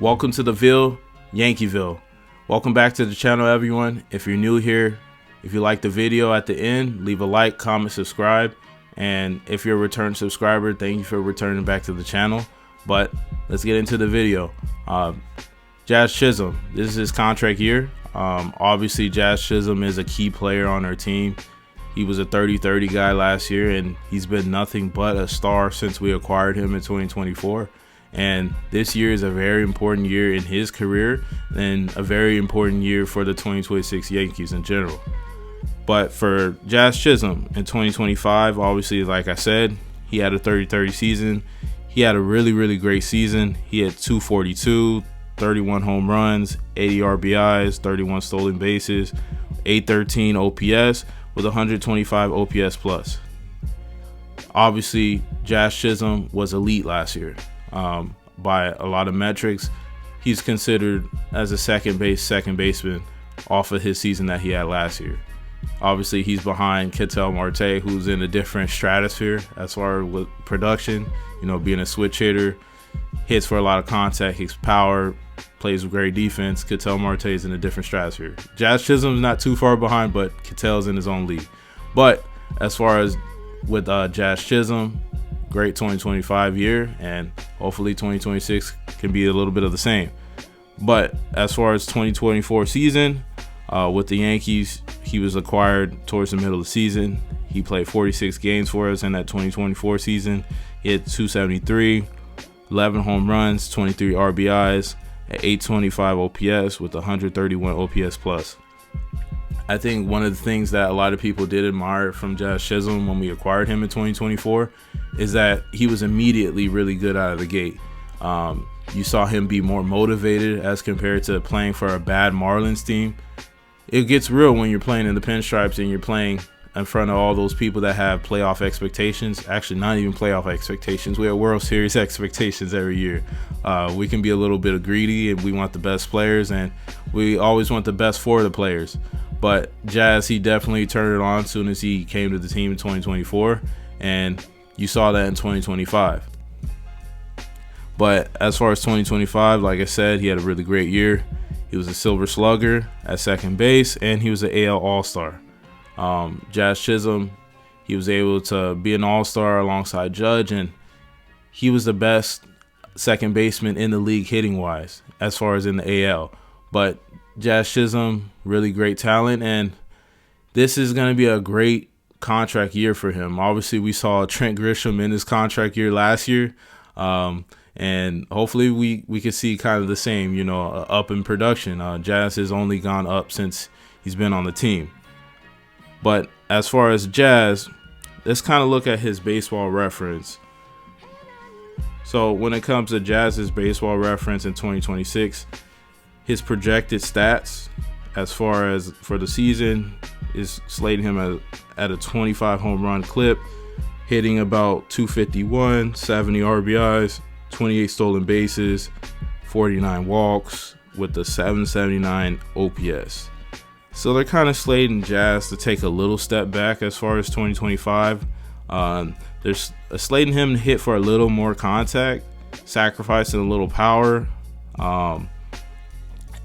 Welcome to the Ville, Yankeeville. Welcome back to the channel, everyone. If you're new here, if you like the video at the end, leave a like, comment, subscribe. And if you're a return subscriber, thank you for returning back to the channel. But let's get into the video. Jazz Chisholm, this is his contract year. Obviously, Jazz Chisholm is a key player on our team. He was a 30-30 guy last year, and he's been nothing but a star since we acquired him in 2024. And this year is a very important year in his career and a very important year for the 2026 Yankees in general. But for Jazz Chisholm in 2025, obviously, like I said, he had a 30-30 season. He had a really great season. He had 242, 31 home runs, 80 RBIs, 31 stolen bases, 813 OPS with 125 OPS plus. Obviously, Jazz Chisholm was elite last year. By a lot of metrics, he's considered as a second baseman off of his season that he had last year. Obviously, he's behind Ketel Marte, who's in a different stratosphere as far as with production, being a switch hitter, hits for a lot of contact, his power, plays with great defense. Ketel Marte is in a different stratosphere. Jazz Chisholm's not too far behind, but Ketel's in his own league. But as far as with Jazz Chisholm, great 2025 year, and hopefully 2026 can be a little bit of the same. But as far as 2024 season, with the Yankees, he was acquired towards the middle of the season. He played 46 games for us in that 2024 season. He had 273, 11 home runs, 23 RBIs, at 825 OPS with 131 OPS plus. I think one of the things that a lot of people did admire from Jazz Chisholm when we acquired him in 2024 is that he was immediately really good out of the gate. You saw him be more motivated as compared to playing for a bad Marlins team. It gets real when you're playing in the pinstripes and you're playing in front of all those people that have playoff expectations. Actually, not even playoff expectations. We have World Series expectations every year. We can be a little bit greedy, and we want the best players, and we always want the best for the players. But Jazz, he definitely turned it on as soon as he came to the team in 2024, and you saw that in 2025. But as far as 2025, like I said, he had a really great year. He was a Silver Slugger at second base, and he was an AL All-Star. Jazz Chisholm, he was able to be an All-Star alongside Judge, and he was the best second baseman in the league hitting-wise as far as in the AL. But Jazz Chisholm, really great talent, and this is going to be a great contract year for him. Obviously, we saw Trent Grisham in his contract year last year, and hopefully we could see kind of the same, up in production. Jazz has only gone up since he's been on the team. But as far as Jazz, let's kind of look at his baseball reference. So when it comes to Jazz's baseball reference in 2026, his projected stats as far as for the season is slating him at a 25 home run clip, hitting about 251, 70 RBIs, 28 stolen bases, 49 walks with the 779 OPS. So they're kind of slating Jazz to take a little step back as far as 2025. They're slating him to hit for a little more contact, sacrificing a little power,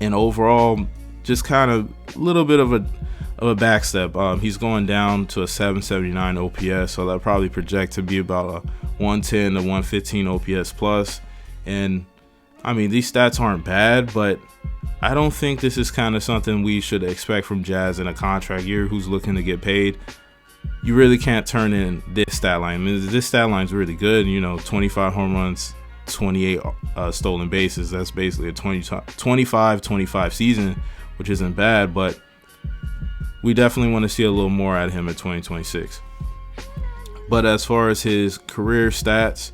and overall just kind of a little bit of a back step. He's going down to a 779 OPS, so that'll probably project to be about a 110 to 115 OPS plus. And I mean, these stats aren't bad, but I don't think this is kind of something we should expect from Jazz in a contract year who's looking to get paid. You really can't turn in this stat line. I mean, this stat line's really good, 25 home runs, 28 stolen bases. That's basically a 25-25 season, which isn't bad, but we definitely want to see a little more out of him in 2026. But as far as his career stats,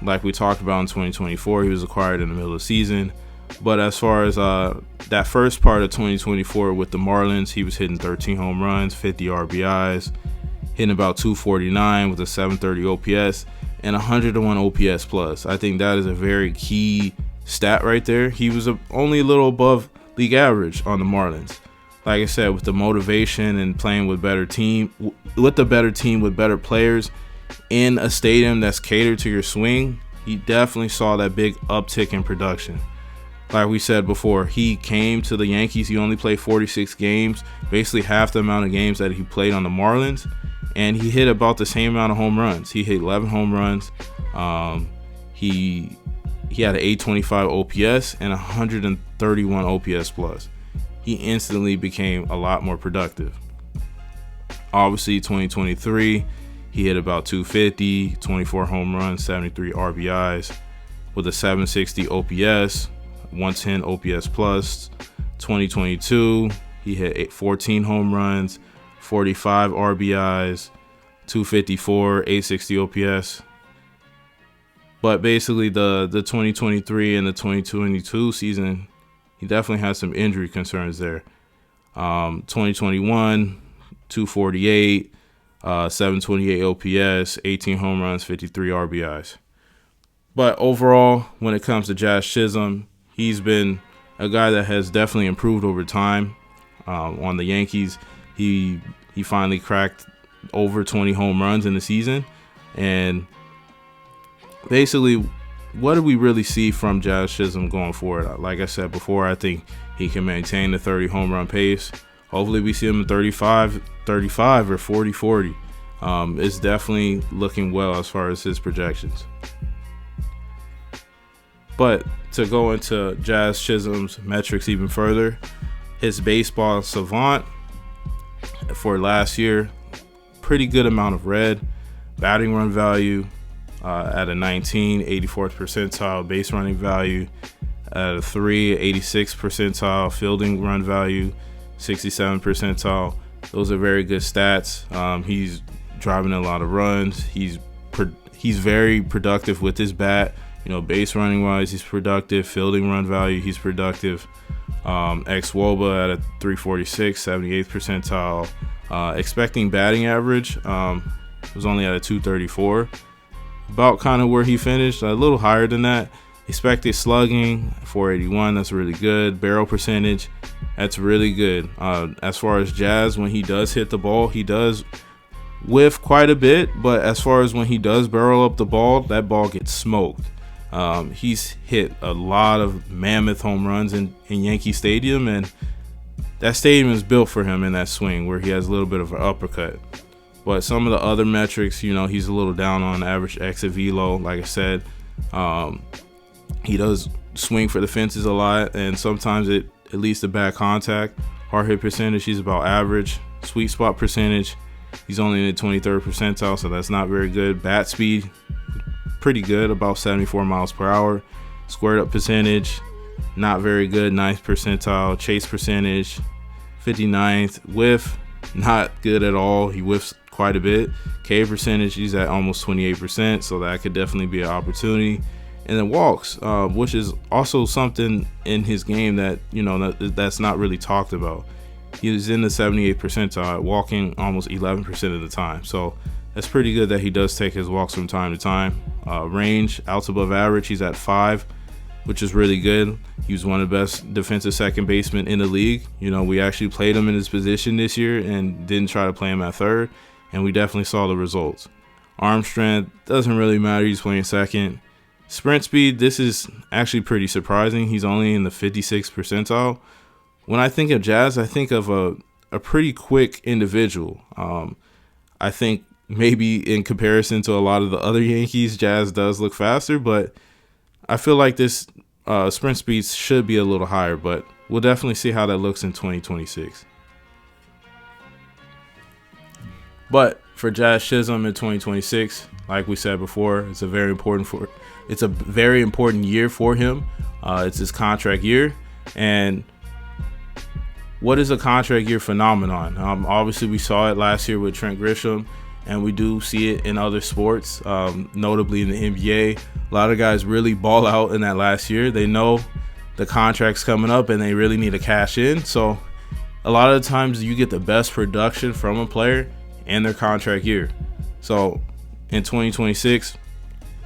like we talked about in 2024, he was acquired in the middle of the season. But as far as that first part of 2024 with the Marlins, he was hitting 13 home runs, 50 RBIs, hitting about 249 with a 730 OPS and 101 OPS plus. I think that is a very key stat right there. He was only a little above league average on the Marlins. Like I said, with the motivation and playing with better team, with better players in a stadium that's catered to your swing, he definitely saw that big uptick in production. Like we said before, he came to the Yankees. He only played 46 games, basically half the amount of games that he played on the Marlins, and he hit about the same amount of home runs. He hit 11 home runs. He had an 825 OPS and 131 OPS plus. He instantly became a lot more productive. Obviously, 2023, he hit about 250, 24 home runs, 73 RBIs with a 760 OPS, 110 OPS plus. 2022, he hit 14 home runs, 45 RBIs, 254, 860 OPS. But basically, the 2023 and the 2022 season, he definitely had some injury concerns there. 2021, 248, 728 OPS, 18 home runs, 53 RBIs. But overall, when it comes to Jazz Chisholm, he's been a guy that has definitely improved over time. On the Yankees, he finally cracked over 20 home runs in the season. And basically, what do we really see from Jazz Chisholm going forward? Like I said before, I think he can maintain the 30 home run pace. Hopefully we see him in 35 or 40. It's definitely looking well as far as his projections. But to go into Jazz Chisholm's metrics even further, his baseball savant for last year, pretty good amount of red, batting run value at a 19, 84th percentile, base running value at a 3, 86th percentile, fielding run value, 67th percentile. Those are very good stats. He's driving a lot of runs. He's very productive with his bat. Base running wise, he's productive. Fielding run value, he's productive. Ex-WOBA at a 346, 78th percentile. Expecting batting average was only at a 234. About kind of where he finished, a little higher than that. Expected slugging, 481, that's really good. Barrel percentage, that's really good. As far as Jazz, when he does hit the ball, he does whiff quite a bit, but as far as when he does barrel up the ball, that ball gets smoked. He's hit a lot of mammoth home runs in Yankee Stadium, and that stadium is built for him in that swing where he has a little bit of an uppercut. But some of the other metrics, he's a little down on average exit velo. Like I said, he does swing for the fences a lot, and sometimes it leads to bad contact. Hard hit percentage, he's about average. Sweet spot percentage, he's only in the 23rd percentile, so that's not very good. Bat speed, pretty good, about 74 miles per hour. Squared up percentage, not very good, 9th percentile. Chase percentage, 59th. Whiff, not good at all. He whiffs quite a bit. K percentage, he's at almost 28%, so that could definitely be an opportunity. And then walks, which is also something in his game that that's not really talked about. He was in the 78th percentile, walking almost 11% of the time. So that's pretty good that he does take his walks from time to time. Range, outs above average, he's at 5, which is really good. He was one of the best defensive second basemen in the league. We actually played him in his position this year and didn't try to play him at third, and we definitely saw the results. Arm strength, doesn't really matter, he's playing second. Sprint speed, this is actually pretty surprising. He's only in the 56th percentile. When I think of Jazz, I think of a pretty quick individual. I think maybe in comparison to a lot of the other Yankees, Jazz does look faster, but I feel like this sprint speed should be a little higher, but we'll definitely see how that looks in 2026. But for Jazz Chisholm in 2026, like we said before, it's a very important year for him. It's his contract year, and what is a contract year phenomenon? Obviously, we saw it last year with Trent Grisham, and we do see it in other sports, notably in the NBA. A lot of guys really ball out in that last year. They know the contract's coming up, and they really need to cash in. So a lot of the times you get the best production from a player in their contract year. So in 2026,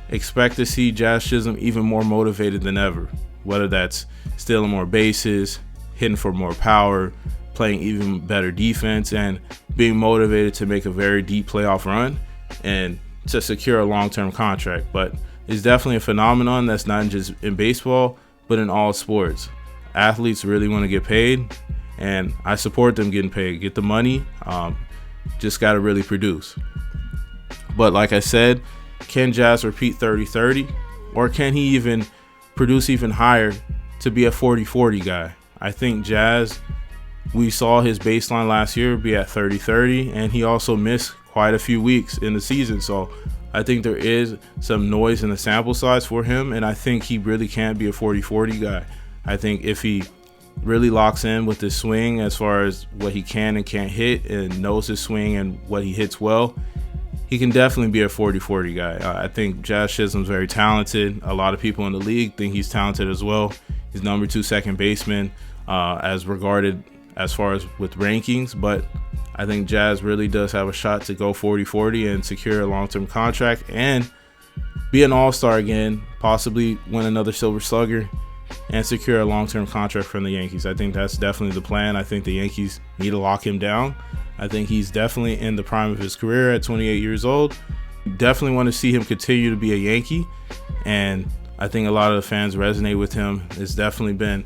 expect to see Jazz Chisholm even more motivated than ever, whether that's stealing more bases, hitting for more power, playing even better defense, and being motivated to make a very deep playoff run and to secure a long-term contract. But is definitely a phenomenon that's not just in baseball, but in all sports. Athletes really want to get paid, and I support them getting paid. Get the money, just got to really produce. But like I said, can Jazz repeat 30-30, or can he even produce even higher to be a 40-40 guy? I think Jazz, we saw his baseline last year be at 30-30, and he also missed quite a few weeks in the season. So I think there is some noise in the sample size for him, and I think he really can be a 40-40 guy. I think if he really locks in with his swing as far as what he can and can't hit, and knows his swing and what he hits well, he can definitely be a 40-40 guy. I think Jazz Chisholm's very talented. A lot of people in the league think he's talented as well. He's number 2 second baseman as regarded as far as with rankings, but I think Jazz really does have a shot to go 40-40 and secure a long-term contract and be an all-star again, possibly win another Silver Slugger and secure a long-term contract from the Yankees. I think that's definitely the plan. I think the Yankees need to lock him down. I think he's definitely in the prime of his career at 28 years old. Definitely want to see him continue to be a Yankee, and I think a lot of the fans resonate with him. It's definitely been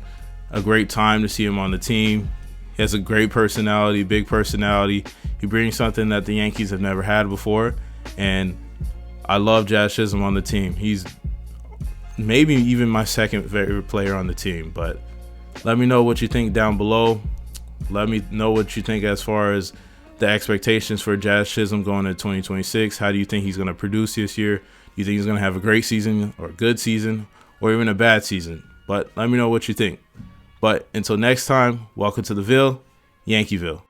a great time to see him on the team. He has a great personality, big personality. He brings something that the Yankees have never had before, and I love Jazz Chisholm on the team. He's maybe even my second favorite player on the team. But let me know what you think down below. Let me know what you think as far as the expectations for Jazz Chisholm going into 2026. How do you think he's going to produce this year? Do you think he's going to have a great season or a good season or even a bad season? But let me know what you think. But until next time, welcome to the Ville, Yankeeville.